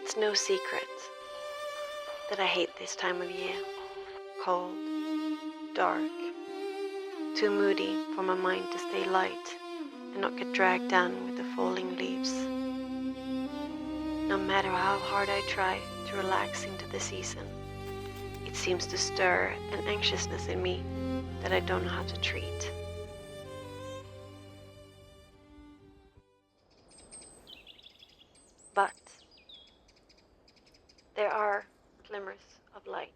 It's no secret that I hate this time of year. Cold, dark, too moody for my mind to stay light and not get dragged down with the falling leaves. No matter how hard I try to relax into the season, it seems to stir an anxiousness in me that I don't know how to treat. But there are glimmers of light.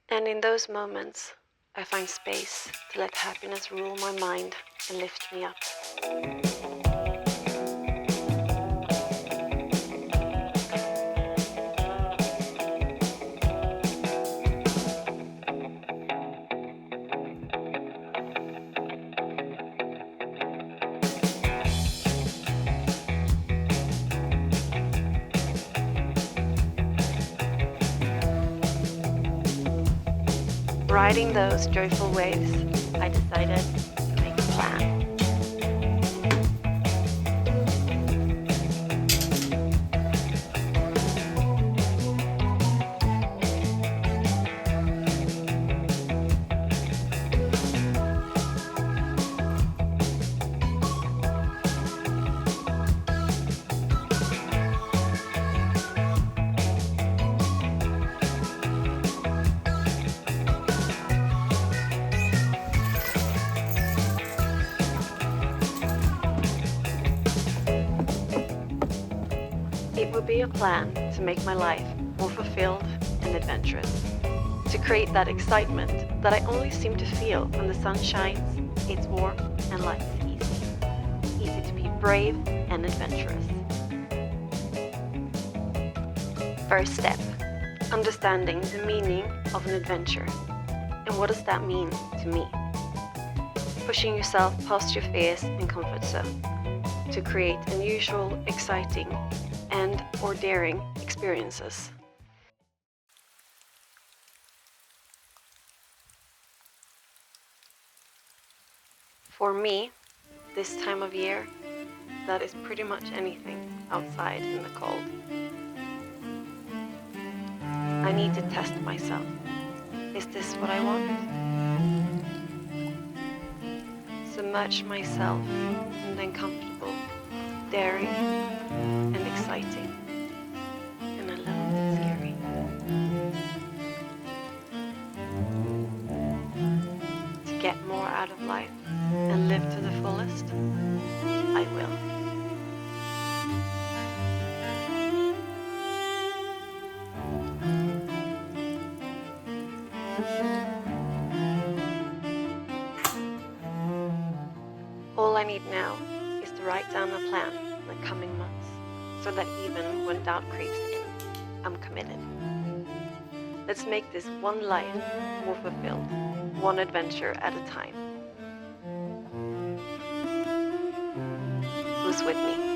And in those moments, I find space to let happiness rule my mind and lift me up. Riding those joyful waves, I decided to make a plan. It would be a plan to make my life more fulfilled and adventurous. To create that excitement that I only seem to feel when the sun shines, it's warm, and life is easy. Easy to be brave and adventurous. First step, understanding the meaning of an adventure. And what does that mean to me? Pushing yourself past your fears and comfort zone to create unusual, exciting, and or daring experiences. For me, this time of year, that is pretty much anything outside in the cold. I need to test myself. Is this what I want? Submerge myself in the uncomfortable, daring, and exciting, and a little bit scary. To get more out of life and live to the fullest, I will. All I need now is to write down a plan in the coming months, so that even when doubt creeps in, I'm committed. Let's make this one life more fulfilled, one adventure at a time. Who's with me?